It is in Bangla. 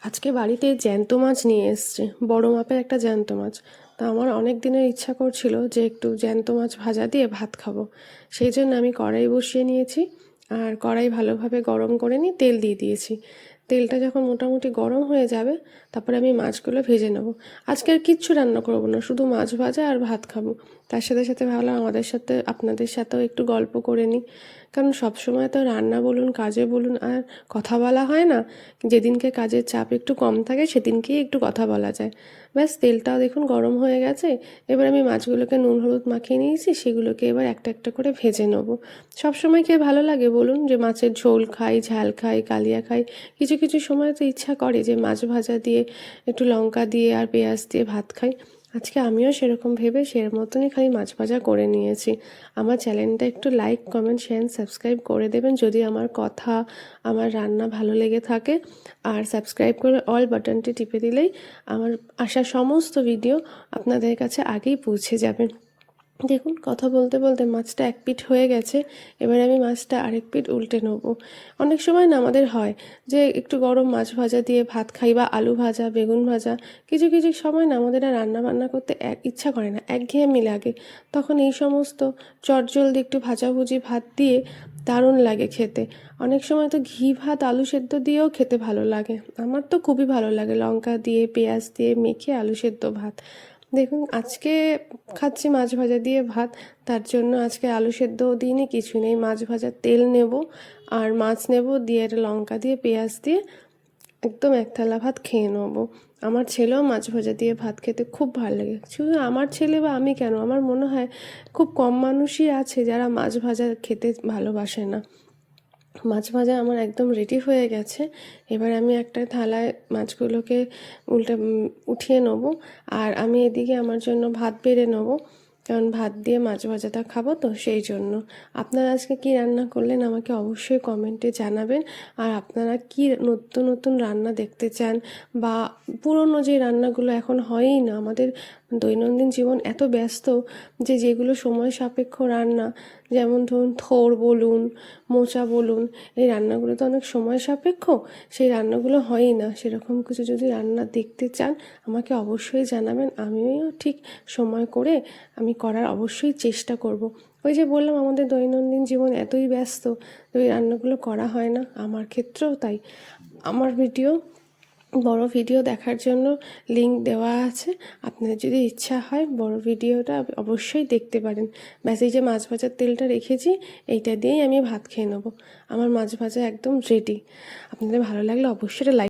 আজকে বাড়িতে জ্যান্ত মাছ নিয়ে এসছে, বড় মাপের একটা জ্যান্ত মাছ। তা আমার অনেক দিনের ইচ্ছা করছিল যে একটু জ্যান্ত মাছ ভাজা দিয়ে ভাত খাবো। সেই জন্য আমি কড়াই বসিয়ে নিয়েছি, আর কড়াই ভালোভাবে গরম করে নিয়ে তেল দিয়ে দিয়েছি। তেলটা যখন মোটামুটি গরম হয়ে যাবে, তারপরে আমি মাছগুলো ভেজে নেব। আজকে আর কিচ্ছু রান্না করবো না, শুধু মাছ ভাজা আর ভাত খাবো। তার সাথে সাথে ভাবলাম আপনাদের সাথেও একটু গল্প করে নিই, কারণ সবসময় তো রান্না বলুন, কাজে বলুন, আর কথা বলা হয় না। যেদিনকে কাজের চাপ একটু কম থাকে সেদিনকেই একটু কথা বলা যায়। ব্যাস, তেলটাও দেখুন গরম হয়ে গেছে। এবার আমি মাছগুলোকে নুন হলুদ মাখিয়ে নিয়েছি, সেগুলোকে এবার একটা একটা করে ভেজে নেব। সবসময় কে ভালো লাগে বলুন, যে মাছের ঝোল খাই, ঝাল খাই, কালিয়া খাই? কিছু কিছু সময় তো ইচ্ছা করে যে মাছ ভাজা দিয়ে একটু লঙ্কা দিয়ে আর পেঁয়াজ দিয়ে ভাত খাই। আজকে আমিও সেরকম ভেবে সের মতনই খালি মাছ ভাজা করে নিয়েছি। আমার চ্যানেলটা একটু লাইক, কমেন্ট, শেয়ার, সাবস্ক্রাইব করে দেবেন যদি আমার কথা, আমার রান্না ভালো লেগে থাকে। আর সাবস্ক্রাইব করে অল বাটনটি টিপে দিলেই আমার আসা সমস্ত ভিডিও আপনাদের কাছে আগেই পৌঁছে যাবে। দেখুন, কথা বলতে বলতে মাছটা এক পিঠ হয়ে গেছে। এবার আমি মাছটা আরেক পিঠ উল্টে নেবো। অনেক সময় না আমাদের হয় যে একটু গরম মাছ ভাজা দিয়ে ভাত খাই, বা আলু ভাজা, বেগুন ভাজা। কিছু কিছু সময় না আমাদের আর রান্না বান্না করতে ইচ্ছা করে না, একঘেয়েমি লাগে। তখন এই সমস্ত চটজলদি একটু ভাজাভুজি ভাত দিয়ে দারুণ লাগে খেতে। অনেক সময় তো ঘি ভাত আলু সেদ্ধ দিয়েও খেতে ভালো লাগে। আমার তো খুবই ভালো লাগে লঙ্কা দিয়ে, পেঁয়াজ দিয়ে মেখে আলু সেদ্ধ ভাত। দেখুন, আজকে খাচ্ছি মাছ ভাজা দিয়ে ভাত। তার জন্য আজকে আলু সেদ্ধও দিইনি, কিছু নেই। মাছ ভাজার তেল নেব আর মাছ নেব, দিয়ে একটা লঙ্কা দিয়ে পেঁয়াজ দিয়ে একদম এক থালা ভাত খেয়ে নেবো। আমার ছেলেও মাছ ভাজা দিয়ে ভাত খেতে খুব ভালো লাগে। শুধু আমার ছেলে বা আমি কেন, আমার মনে হয় খুব কম মানুষই আছে যারা মাছ ভাজা খেতে ভালোবাসে না। মাছ ভাজা আমার একদম রেডি হয়ে গেছে। এবার আমি একটা থালায় মাছগুলোকে উঠিয়ে নেবো। আর আমি এদিকে আমার জন্য ভাত বেড়ে নেবো, কারণ ভাত দিয়ে মাছ ভাজাটা খাবো, তো সেই জন্য। আপনারা আজকে কী রান্না করলেন আমাকে অবশ্যই কমেন্টে জানাবেন। আর আপনারা কি নতুন নতুন রান্না দেখতে চান, বা পুরনো যে রান্নাগুলো এখন হয়ই না, আমাদের দৈনন্দিন জীবন এত ব্যস্ত যে যেগুলো সময় সাপেক্ষ রান্না, যেমন ধরুন থোড় বলুন, মোচা বলুন, এই রান্নাগুলো তো অনেক সময় সাপেক্ষ, সেই রান্নাগুলো হয়ই না। সেরকম কিছু যদি রান্না দেখতে চান আমাকে অবশ্যই জানাবেন, আমিও ঠিক সময় করে আমি করার অবশ্যই চেষ্টা করব। ওই যে বললাম, আমাদের দৈনন্দিন জীবন এতই ব্যস্ত, ওই রান্নাগুলো করা হয় না। আমার ক্ষেত্রেও তাই। আমার বড় ভিডিও দেখার জন্য লিংক দেওয়া আছে, আপনার যদি ইচ্ছা হয় বড় ভিডিওটা অবশ্যই দেখতে পারেন। ব্যাস, এই যে মাছ ভাজার তেলটা রেখেছি, এইটা দিয়েই আমি ভাত খেয়ে নেবো। আমার মাছ ভাজা একদম রেডি। আপনাদের ভালো লাগলে অবশ্যই লাইক